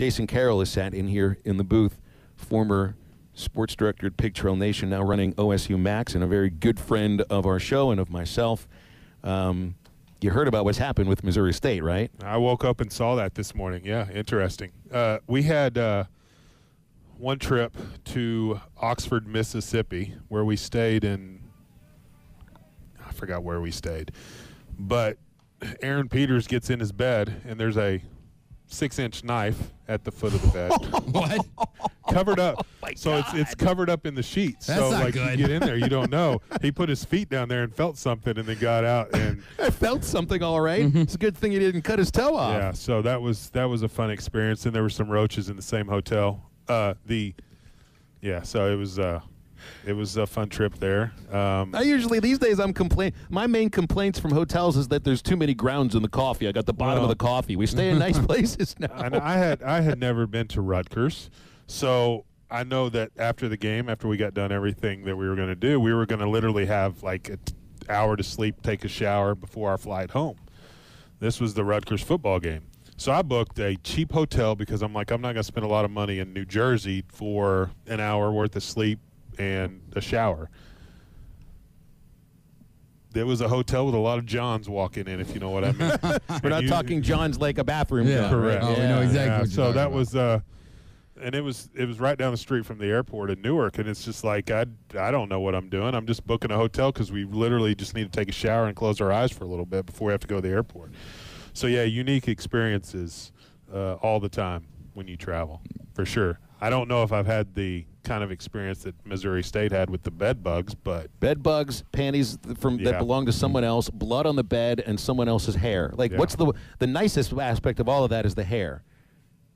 Jason Carroll is sat in here in the booth, former sports director at Pig Trail Nation, now running OSU Max, and a very good friend of our show and of myself. You heard about what's happened with Missouri State, right? I woke up and saw that this morning. Yeah, interesting. We had one trip to Oxford, Mississippi, where we stayed in – I forgot where we stayed. But Aaron Peters gets in his bed, and there's a 6-inch knife at the foot of the bed. What? Covered up. Oh so it's covered up in the sheets. That's so not like good. you get in there, you don't know. He put his feet down there and felt something and then got out and I felt something all right. It's a good thing he didn't cut his toe off. yeah, so that was a fun experience, and there were some roaches in the same hotel. So it was a fun trip there. I usually, these days, my main complaints from hotels is that there's too many grounds in the coffee. I got the bottom of the coffee. We stay in nice places now. And I had never been to Rutgers, so I know that after the game, after we got done everything that we were going to do, we were going to literally have like an hour to sleep, take a shower before our flight home. This was the Rutgers football game. So I booked a cheap hotel because I'm like, I'm not going to spend a lot of money in New Jersey for an hour worth of sleep and a shower. There was a hotel with a lot of Johns walking in, if you know what I mean. We're not talking John's like a bathroom. Yeah, John, correct. Right? Oh, we know exactly what you're so talking that about. was and it was right down the street from the airport in Newark, and it's just like I don't know what I'm doing. I'm just booking a hotel because we literally just need to take a shower and close our eyes for a little bit before we have to go to the airport. So yeah, unique experiences all the time when you travel, for sure. I don't know if I've had the kind of experience that Missouri State had with the bed bugs, but Bed bugs, panties that belong to someone else, blood on the bed, and someone else's hair. Like, what's the nicest aspect of all of that is the hair.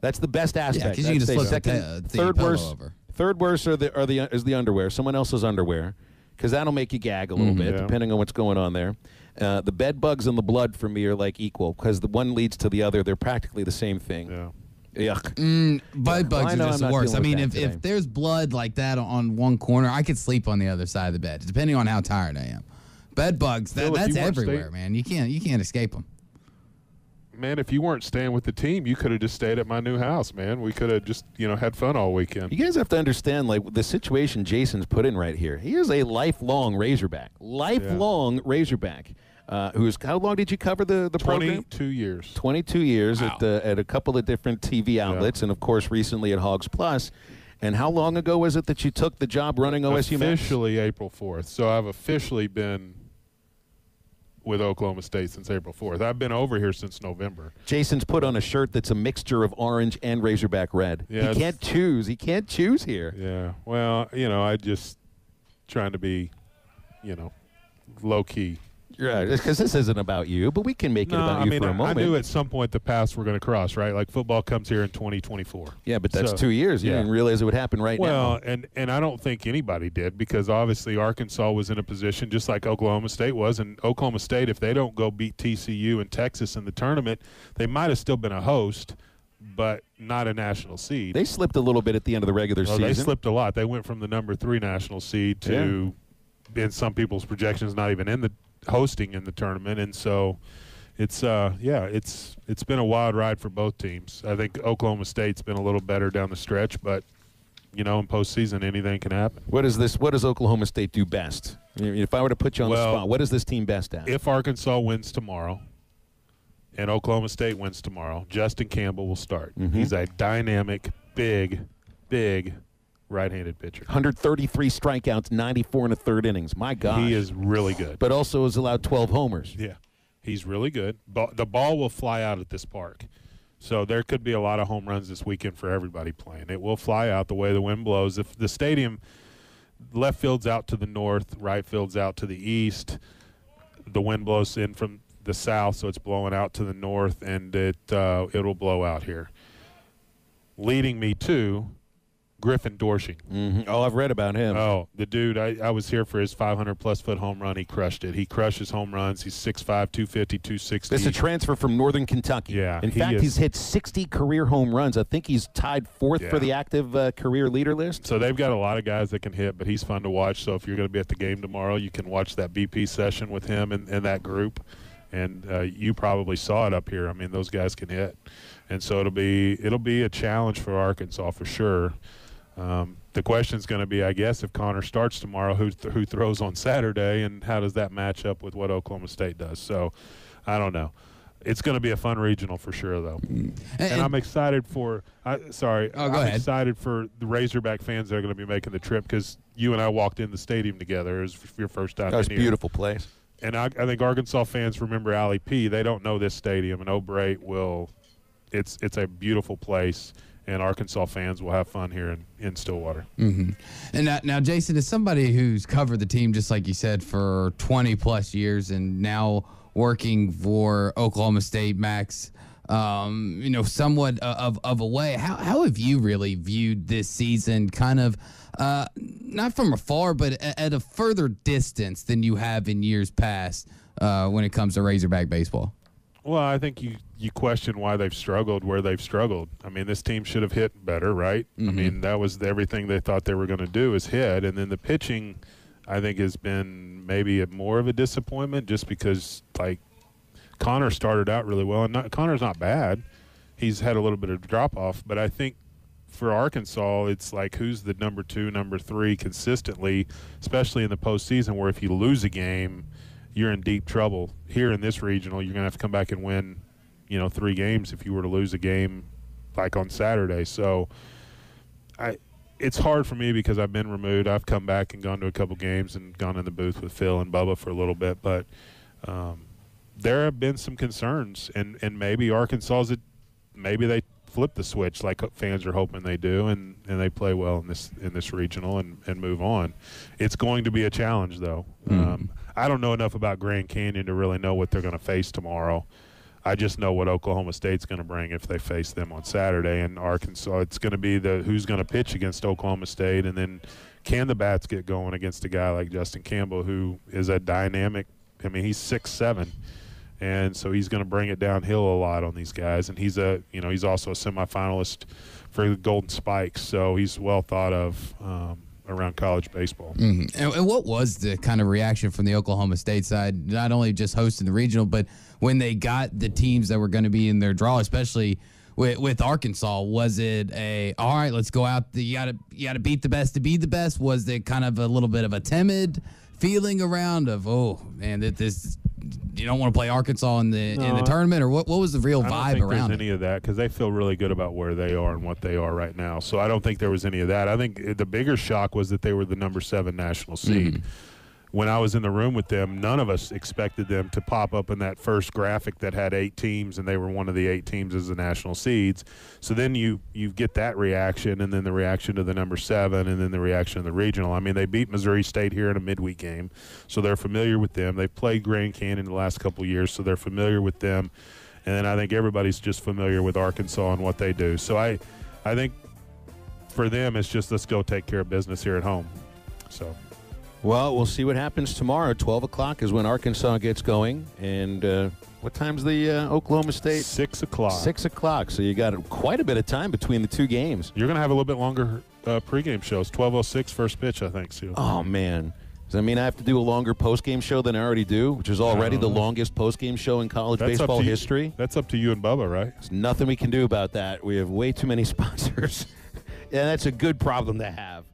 That's the best aspect. Yeah, because you can just flip the third pillow worst. over. Third worst is the underwear. Someone else's underwear, because that'll make you gag a little bit, Yeah. depending on what's going on there. The bed bugs and the blood for me are like equal, because the one leads to the other. They're practically the same thing. yeah. Yuck. Bed bugs I know are just I'm the not worst. I dealing mean, with that today. if there's blood like that on one corner, I could sleep on the other side of the bed, depending on how tired I am. Bed bugs, Phil, if that's you weren't everywhere, man. You can't escape them. Man, if you weren't staying with the team, you could have just stayed at my new house, man. We could have just, had fun all weekend. You guys have to understand, like, the situation Jason's put in right here. He is a lifelong Razorback. Razorback. How long did you cover the program? 22 years. 22 years Wow. at a couple of different TV outlets, and, of course, recently at Hogs Plus. And how long ago was it that you took the job running OSU Max? Officially April 4th. So I've officially been with Oklahoma State since April 4th. I've been over here since November. Jason's put on a shirt that's a mixture of orange and Razorback red. Yeah, he can't choose. He can't choose here. Yeah. Well, I just trying to be, low-key. Right, because this isn't about you, but we can make it about you for a I moment. knew at some point the paths were going to cross, right? Like football comes here in 2024. Yeah, but that's So, 2 years. You yeah. didn't realize it would happen right now. Well, and I don't think anybody did, because obviously Arkansas was in a position just like Oklahoma State was, and Oklahoma State, if they don't go beat TCU and Texas in the tournament, they might have still been a host, but not a national seed. They slipped a little bit at the end of the regular season. They slipped a lot. They went from the number 3 national seed to, in some people's projections, not even in the hosting in the tournament. And so it's been a wild ride for both teams. I think Oklahoma State's been a little better down the stretch, but in postseason anything can happen. What does Oklahoma State do best? If I were to put you on the spot, what is this team best at? If Arkansas wins tomorrow and Oklahoma State wins tomorrow, Justin Campbell will start. He's a dynamic, big right-handed pitcher. 133 strikeouts, 94 in the third innings. My gosh. He is really good. But also has allowed 12 homers. Yeah, he's really good. The ball will fly out at this park. So there could be a lot of home runs this weekend for everybody playing. It will fly out the way the wind blows. If the stadium, left field's out to the north, right field's out to the east, the wind blows in from the south, so it's blowing out to the north, and it'll blow out here. Leading me to Griffin Doersching. Oh, I've read about him. Oh, the dude, I was here for his 500-plus foot home run. He crushed it. He crushes home runs. He's 6'5", 250, 260. This is a transfer from Northern Kentucky. Yeah, In fact, he's hit 60 career home runs. I think he's tied fourth for the active career leader list. So they've got a lot of guys that can hit, but he's fun to watch. So if you're going to be at the game tomorrow, you can watch that BP session with him and that group. And you probably saw it up here. I mean, those guys can hit. And so it'll be a challenge for Arkansas for sure. The question's going to be, I guess, if Connor starts tomorrow, who throws on Saturday, and how does that match up with what Oklahoma State does? So I don't know. It's going to be a fun regional for sure, though. And I'm excited for I'm excited for the Razorback fans that are going to be making the trip, because you and I walked in the stadium together. It was your first time. That's a beautiful place. And I think Arkansas fans remember Allie P. They don't know this stadium, and O'Bray will. It's a beautiful place, and Arkansas fans will have fun here in Stillwater. Mm-hmm. And now, Jason, as somebody who's covered the team, just like you said, for 20-plus years, and now working for Oklahoma State, Max, somewhat of a way, how have you really viewed this season, kind of not from afar, but at a further distance than you have in years past when it comes to Razorback baseball? Well, I think you question why they've struggled where they've struggled. I mean, this team should have hit better, right? Mm-hmm. I mean, that was everything they thought they were going to do is hit. And then the pitching, I think, has been maybe more of a disappointment, just because, like, Connor started out really well. And Connor's not bad. He's had a little bit of drop-off. But I think for Arkansas, it's like, who's the number 2, number 3 consistently, especially in the postseason, where if you lose a game, you're in deep trouble. Here in this regional, you're going to have to come back and win, 3 games if you were to lose a game like on Saturday. So it's hard for me because I've been removed. I've come back and gone to a couple games and gone in the booth with Phil and Bubba for a little bit. But there have been some concerns, and maybe maybe they flip the switch like fans are hoping they do, and they play well in this regional and move on. It's going to be a challenge, though. I don't know enough about Grand Canyon to really know what they're going to face tomorrow. I just know what Oklahoma State's going to bring if they face them on Saturday. And Arkansas, it's going to be who's going to pitch against Oklahoma State, and then can the bats get going against a guy like Justin Campbell, who is a dynamic. I mean, he's 6'7", and so he's going to bring it downhill a lot on these guys. And he's he's also a semifinalist for the Golden Spikes, so he's well thought of around college baseball. Mm-hmm. And what was the kind of reaction from the Oklahoma State side, not only just hosting the regional, but when they got the teams that were going to be in their draw, especially with Arkansas? Was it all right, let's go out, you got to beat the best to be the best? Was it kind of a little bit of a timid feeling around of, oh man, that this, you don't want to play Arkansas in the tournament, or what was the real vibe around it? I don't think there's any of that, because they feel really good about where they are and what they are right now. So I don't think there was any of that. I think the bigger shock was that they were the number 7 national seed. Mm-hmm. When I was in the room with them, none of us expected them to pop up in that first graphic that had 8 teams, and they were one of the 8 teams as the national seeds. So then you get that reaction, and then the reaction to the number 7, and then the reaction to the regional. I mean, they beat Missouri State here in a midweek game, so they're familiar with them. They've played Grand Canyon the last couple of years, so they're familiar with them. And then I think everybody's just familiar with Arkansas and what they do. So I think for them, it's just, let's go take care of business here at home. So. Well, we'll see what happens tomorrow. 12 o'clock is when Arkansas gets going. And what time's the Oklahoma State? 6 o'clock. 6 o'clock. So you got quite a bit of time between the 2 games. You're going to have a little bit longer pregame shows. 12:06 first pitch, I think, Seal. Oh, man. Does that mean I have to do a longer postgame show than I already do, which is already the longest postgame show in college baseball history? That's up to you and Bubba, right? There's nothing we can do about that. We have way too many sponsors. Yeah, that's a good problem to have.